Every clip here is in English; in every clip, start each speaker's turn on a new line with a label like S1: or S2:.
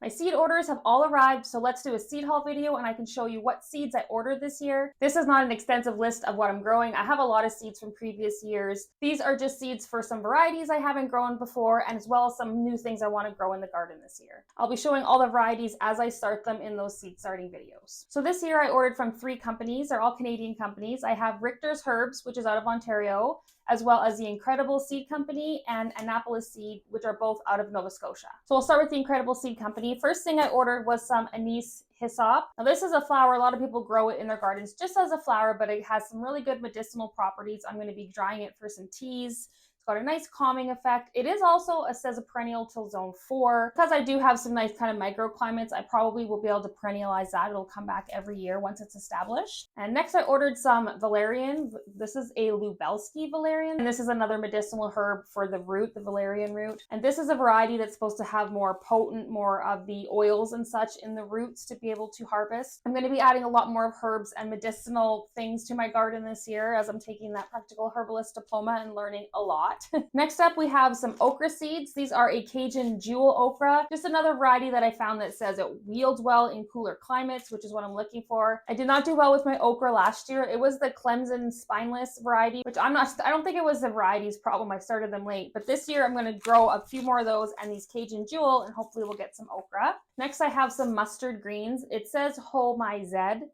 S1: My seed orders have all arrived, so let's do a seed haul video and I can show you what seeds I ordered this year. This is not an extensive list of what I'm growing. I have a lot of seeds from previous years. These are just seeds for some varieties I haven't grown before, and as well as some new things I want to grow in the garden this year. I'll be showing all the varieties as I start them in those seed starting videos. So this year I ordered from 3 companies. They're all Canadian companies. I have Richters Herbs, which is out of Ontario, as well as the Incredible Seed Company and Annapolis Seed, which are both out of Nova Scotia. So we'll start with the Incredible Seed Company. First thing I ordered was some anise hyssop. Now this is a flower, a lot of people grow it in their gardens just as a flower, but it has some really good medicinal properties. I'm going to be drying it for some teas. It's got a nice calming effect. It is also, it says a perennial till zone 4. Because I do have some nice kind of microclimates, I probably will be able to perennialize that. It'll come back every year once it's established. And next I ordered some valerian. This is a Lubelski valerian. And this is another medicinal herb for the root, the valerian root. And this is a variety that's supposed to have more potent, more of the oils and such in the roots to be able to harvest. I'm going to be adding a lot more of herbs and medicinal things to my garden this year as I'm taking that practical herbalist diploma and learning a lot. Next up, we have some okra seeds. These are a Cajun jewel okra, just another variety that I found that says it yields well in cooler climates, which is what I'm looking for. I did not do well with my okra last year. It was the Clemson spineless variety, which I don't think it was the variety's problem. I started them late, but this year I'm going to grow a few more of those and these Cajun jewel, and hopefully we'll get some okra. Next, I have some mustard greens. It says Ho My Zed.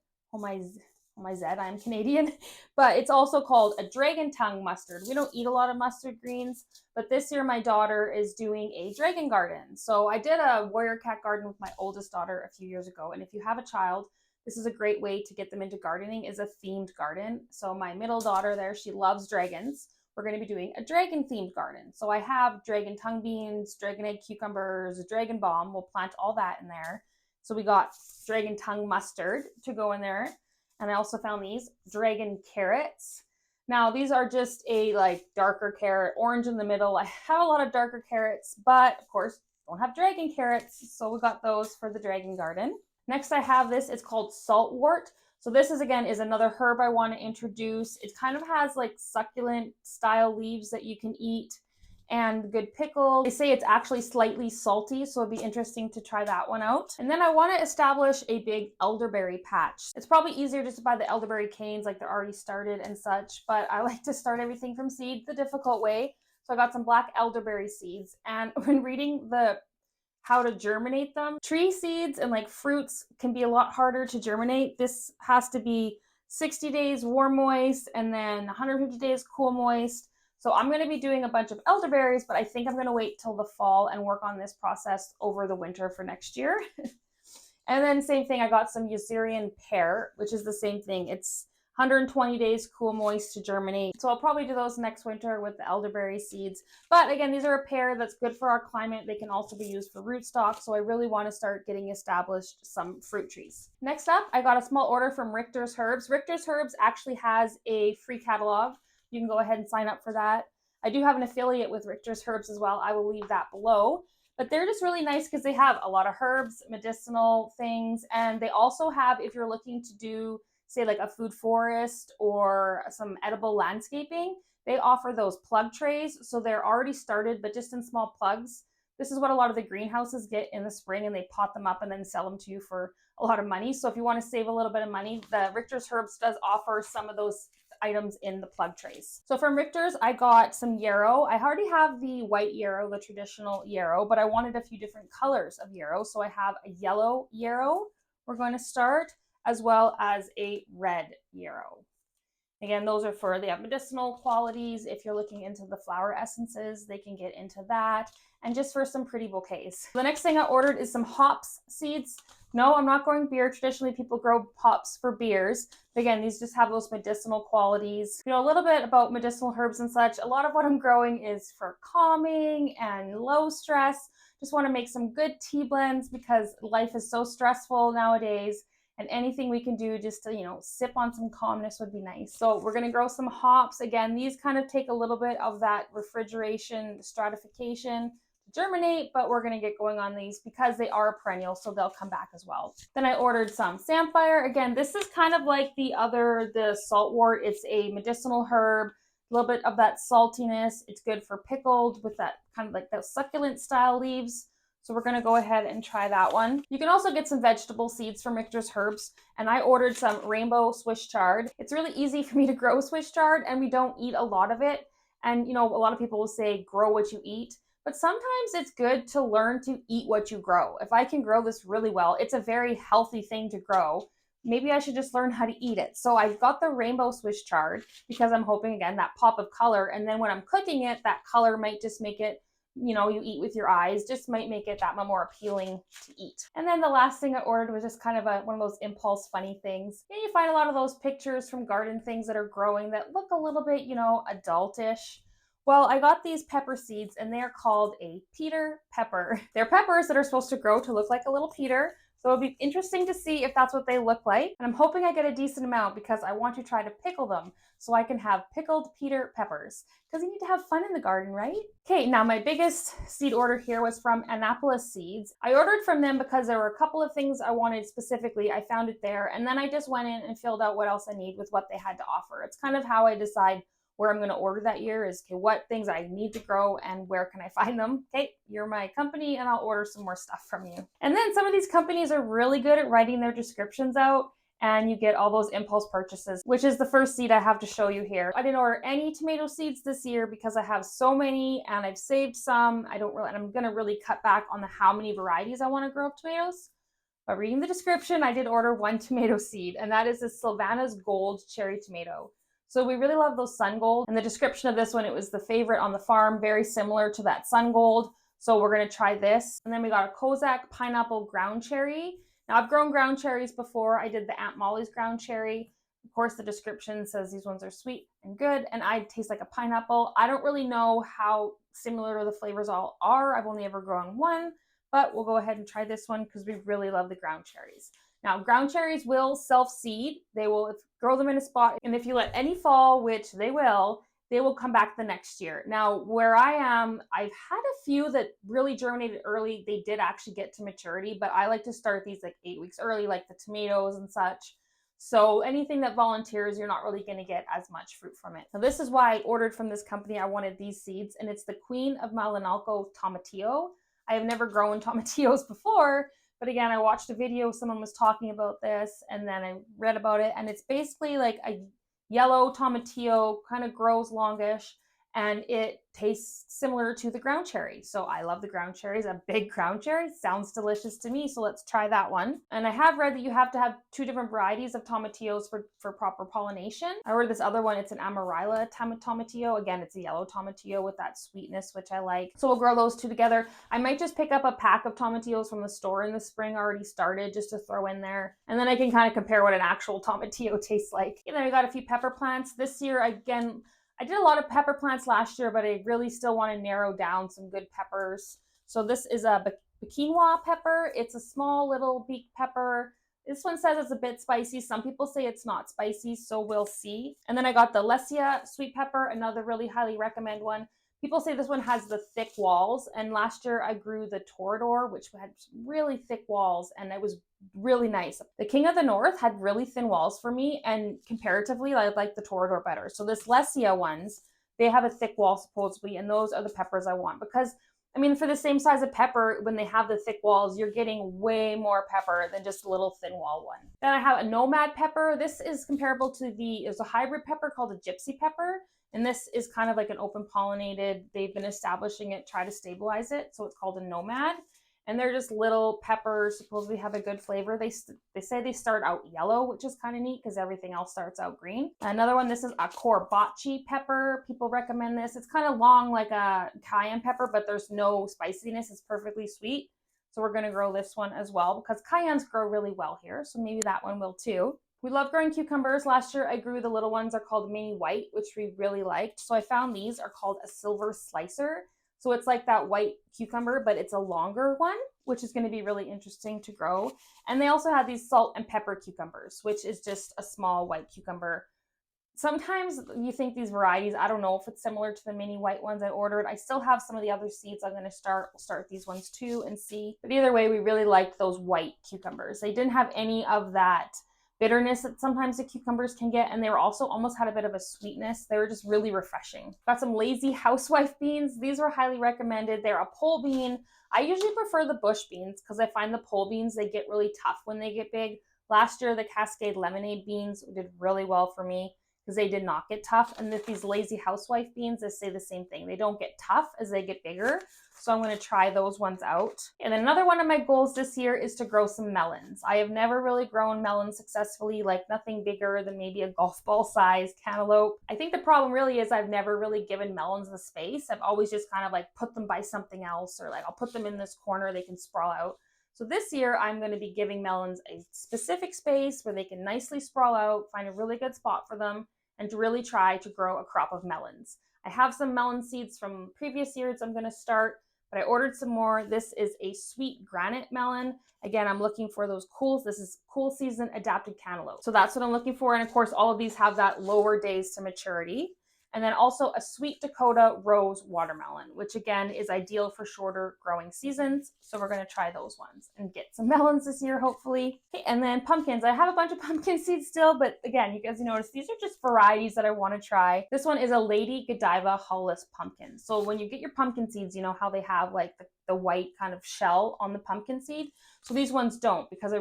S1: I'm Canadian, but it's also called a dragon tongue mustard. We don't eat a lot of mustard greens, but this year my daughter is doing a dragon garden. So I did a warrior cat garden with my oldest daughter a few years ago. And if you have a child, this is a great way to get them into gardening, is a themed garden. So my middle daughter there, she loves dragons. We're going to be doing a dragon themed garden. So I have dragon tongue beans, dragon egg cucumbers, dragon balm. We'll plant all that in there. So we got dragon tongue mustard to go in there. And I also found these dragon carrots. Now these are just a darker carrot, orange in the middle. I have a lot of darker carrots, but of course don't have dragon carrots. So we got those for the dragon garden. Next I have this, it's called saltwort. So this is another herb I want to introduce. It kind of has like succulent style leaves that you can eat and good pickle. They say it's actually slightly salty, so it'd be interesting to try that one out. And then I want to establish a big elderberry patch. It's probably easier just to buy the elderberry canes, like they're already started and such, but I like to start everything from seed the difficult way. So I got some black elderberry seeds, and when reading how to germinate them, tree seeds and like fruits can be a lot harder to germinate. This has to be 60 days warm moist and then 150 days cool moist. So I'm going to be doing a bunch of elderberries, but I think I'm going to wait till the fall and work on this process over the winter for next year. And then same thing, I got some Usurian pear, which is the same thing. It's 120 days cool moist to germinate. So I'll probably do those next winter with the elderberry seeds. But again, these are a pear that's good for our climate. They can also be used for rootstock. So I really want to start getting established some fruit trees. Next up, I got a small order from Richters Herbs. Richters Herbs actually has a free catalog. You can go ahead and sign up for that. I do have an affiliate with Richters Herbs as well. I will leave that below. But they're just really nice because they have a lot of herbs, medicinal things, and they also have, if you're looking to do, say, like a food forest or some edible landscaping, they offer those plug trays. So they're already started, but just in small plugs. This is what a lot of the greenhouses get in the spring, and they pot them up and then sell them to you for a lot of money. So if you want to save a little bit of money, the Richters Herbs does offer some of those items in the plug trays. So from Richters, I got some yarrow. I already have the white yarrow, the traditional yarrow, but I wanted a few different colors of yarrow. So I have a yellow yarrow we're going to start, as well as a red yarrow. Again, those are they have medicinal qualities. If you're looking into the flower essences, they can get into that. And just for some pretty bouquets. The next thing I ordered is some hops seeds. No, I'm not growing beer. Traditionally, people grow hops for beers. But again, these just have those medicinal qualities. You know, a little bit about medicinal herbs and such. A lot of what I'm growing is for calming and low stress. Just want to make some good tea blends because life is so stressful nowadays. And anything we can do just to, sip on some calmness would be nice. So we're going to grow some hops. Again, these kind of take a little bit of that refrigeration, stratification to germinate, but we're going to get going on these because they are a perennial, so they'll come back as well. Then I ordered some samphire. Again, this is kind of like the saltwort. It's a medicinal herb, a little bit of that saltiness. It's good for pickled with that kind of like those succulent style leaves. So we're gonna go ahead and try that one. You can also get some vegetable seeds from Richters Herbs, and I ordered some rainbow Swiss chard. It's really easy for me to grow Swiss chard, and we don't eat a lot of it. And you know, a lot of people will say grow what you eat, but sometimes it's good to learn to eat what you grow. If I can grow this really well, it's a very healthy thing to grow. Maybe I should just learn how to eat it. So I've got the rainbow Swiss chard because I'm hoping, again, that pop of color. And then when I'm cooking it, that color might just make it, you know, you eat with your eyes, just might make it that much more appealing to eat. And then the last thing I ordered was just kind of one of those impulse funny things. And you find a lot of those pictures from garden things that are growing that look a little bit, you know, adultish. Well, I got these pepper seeds and they're called a Peter pepper. They're peppers that are supposed to grow to look like a little Peter. So it'll be interesting to see if that's what they look like. And I'm hoping I get a decent amount because I want to try to pickle them so I can have pickled Peter peppers. Because you need to have fun in the garden, right? Okay, now my biggest seed order here was from Annapolis Seeds. I ordered from them because there were a couple of things I wanted specifically. I found it there. And then I just went in and filled out what else I need with what they had to offer. It's kind of how I decide where I'm going to order that year is, okay, what things I need to grow and where can I find them? Okay, you're my company and I'll order some more stuff from you. And then some of these companies are really good at writing their descriptions out and you get all those impulse purchases, which is the first seed I have to show you here. I didn't order any tomato seeds this year because I have so many and I've saved some. I'm going to really cut back on how many varieties I want to grow of tomatoes. But reading the description, I did order one tomato seed, and that is the Sylvana's Gold cherry tomato. So we really love those Sun Gold. And the description of this one, it was the favorite on the farm, very similar to that Sun Gold. So we're going to try this. And then we got a Kozak pineapple ground cherry. Now I've grown ground cherries before. I did the Aunt Molly's ground cherry. Of course, the description says these ones are sweet and good, and I taste like a pineapple. I don't really know how similar the flavors all are. I've only ever grown one, but we'll go ahead and try this one because we really love the ground cherries. Now, ground cherries will self-seed. They will grow them in a spot, and if you let any fall, which they will come back the next year. Now, where I am, I've had a few that really germinated early. They did actually get to maturity, but I like to start these like 8 weeks early, like the tomatoes and such. So anything that volunteers, you're not really going to get as much fruit from it. So this is why I ordered from this company. I wanted these seeds, and it's the Queen of Malinalco Tomatillo. I have never grown tomatillos before, but again, I watched a video, someone was talking about this, and then I read about it, and it's basically like a yellow tomatillo, kind of grows longish, and it tastes similar to the ground cherry. So I love the ground cherries. A big ground cherry sounds delicious to me, so let's try that one. And I have read that you have to have 2 different varieties of tomatillos for proper pollination. I ordered this other one. It's an Amarilla tomatillo. Again, it's a yellow tomatillo with that sweetness, which I like. So we'll grow those 2 together. I might just pick up a pack of tomatillos from the store in the spring already started just to throw in there. And then I can kind of compare what an actual tomatillo tastes like. And then we got a few pepper plants. This year, again, I did a lot of pepper plants last year, but I really still want to narrow down some good peppers. So this is a quinoa pepper. It's a small little beak pepper. This one says it's a bit spicy. Some people say it's not spicy, so we'll see. And then I got the Lesia sweet pepper, another really highly recommend one. People say this one has the thick walls, and last year I grew the Torador, which had really thick walls, and it was really nice. The King of the North had really thin walls for me, and comparatively, I like the Torador better. So this Lesia ones, they have a thick wall supposedly, and those are the peppers I want because, I mean, for the same size of pepper, when they have the thick walls, you're getting way more pepper than just a little thin wall one. Then I have a Nomad pepper. This is comparable to there's a hybrid pepper called a Gypsy pepper. And this is kind of like an open pollinated. They've been establishing it, try to stabilize it. So it's called a Nomad. And they're just little peppers, supposedly have a good flavor. They say they start out yellow, which is kind of neat because everything else starts out green. Another one, this is a Corbachi pepper. People recommend this. It's kind of long like a cayenne pepper, but there's no spiciness. It's perfectly sweet. So we're going to grow this one as well because cayennes grow really well here. So maybe that one will too. We love growing cucumbers. Last year I grew the little ones are called mini white, which we really liked. So I found these are called a silver slicer. So it's like that white cucumber, but it's a longer one, which is going to be really interesting to grow. And they also have these salt and pepper cucumbers, which is just a small white cucumber. Sometimes you think these varieties, I don't know if it's similar to the mini white ones I ordered. I still have some of the other seeds I'm going to start. We'll start these ones too and see. But either way, we really liked those white cucumbers. They didn't have any of that bitterness that sometimes the cucumbers can get, and they were also almost had a bit of a sweetness. They were just really refreshing. Got some lazy housewife beans. These were highly recommended. They're a pole bean. I usually prefer the bush beans because I find the pole beans, they get really tough when they get big. Last year, the Cascade lemonade beans did really well for me because they did not get tough. And with these lazy housewife beans, they say the same thing. They don't get tough as they get bigger. So I'm going to try those ones out. And then another one of my goals this year is to grow some melons. I have never really grown melons successfully, like nothing bigger than maybe a golf ball size cantaloupe. I think the problem really is I've never really given melons the space. I've always just kind of like put them by something else, or like I'll put them in this corner, they can sprawl out. So this year I'm going to be giving melons a specific space where they can nicely sprawl out, find a really good spot for them, and to really try to grow a crop of melons. I have some melon seeds from previous years I'm going to start, but I ordered some more. This is a sweet granite melon. Again, I'm looking for those this is cool season adapted cantaloupe. So that's what I'm looking for. And of course, all of these have that lower days to maturity. And then also a sweet Dakota rose watermelon, which again is ideal for shorter growing seasons. So we're going to try those ones and get some melons this year, hopefully. Okay, and then pumpkins. I have a bunch of pumpkin seeds still, but again, you guys notice these are just varieties that I want to try. This one is a Lady Godiva hulless pumpkin. So when you get your pumpkin seeds, you know how they have like the white kind of shell on the pumpkin seed. So these ones don't, because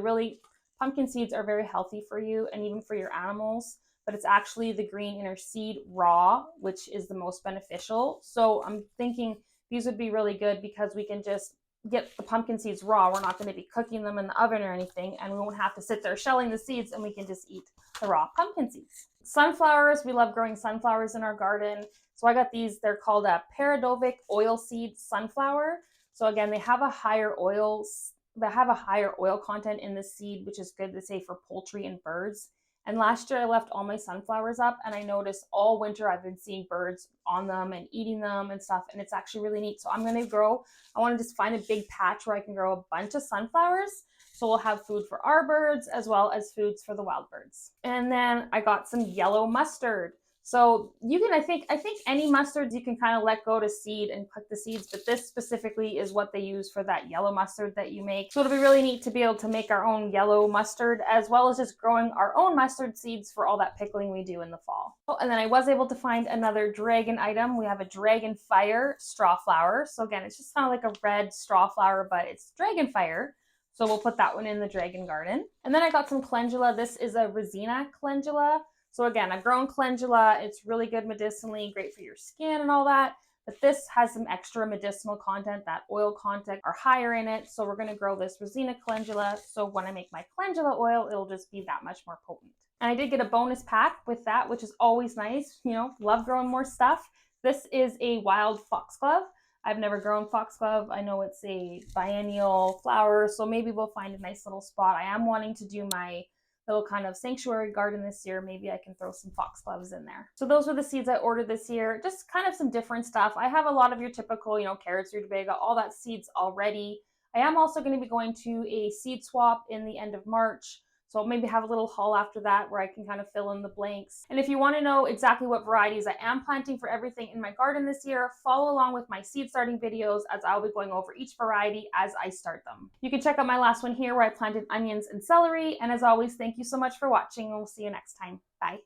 S1: pumpkin seeds are very healthy for you and even for your animals. But it's actually the green inner seed raw, which is the most beneficial. So I'm thinking these would be really good because we can just get the pumpkin seeds raw. We're not going to be cooking them in the oven or anything, and we won't have to sit there shelling the seeds, and we can just eat the raw pumpkin seeds. Sunflowers, we love growing sunflowers in our garden. So I got these, they're called a Paradovic oilseed sunflower. So again, they have a higher oil content in the seed, which is good to say for poultry and birds. And last year I left all my sunflowers up, and I noticed all winter I've been seeing birds on them and eating them and stuff, and it's actually really neat. So I want to just find a big patch where I can grow a bunch of sunflowers. So we'll have food for our birds as well as foods for the wild birds. And then I got some yellow mustard. So you can, I think any mustards you can kind of let go to seed and cook the seeds, but this specifically is what they use for that yellow mustard that you make. So it'll be really neat to be able to make our own yellow mustard, as well as just growing our own mustard seeds for all that pickling we do in the fall. Oh, and then I was able to find another dragon item. We have a dragon fire straw flower. So again, it's just kind of like a red straw flower, but it's dragon fire. So we'll put that one in the dragon garden. And then I got some calendula. This is a Resina calendula. So again, I've grown calendula. It's really good medicinally, great for your skin and all that. But this has some extra medicinal content, that oil content are higher in it. So we're going to grow this Resina calendula. So when I make my calendula oil, it'll just be that much more potent. And I did get a bonus pack with that, which is always nice. You know, love growing more stuff. This is a wild foxglove. I've never grown foxglove. I know it's a biennial flower, so maybe we'll find a nice little spot. I am wanting to do my little kind of sanctuary garden this year. Maybe I can throw some foxgloves in there. So those were the seeds I ordered this year. Just kind of some different stuff. I have a lot of your typical, carrots, rutabaga, all that seeds already. I am also going to be going to a seed swap in the end of March. So I'll maybe have a little haul after that where I can kind of fill in the blanks. And if you want to know exactly what varieties I am planting for everything in my garden this year, follow along with my seed starting videos, as I'll be going over each variety as I start them. You can check out my last one here where I planted onions and celery. And as always, thank you so much for watching, and we'll see you next time. Bye.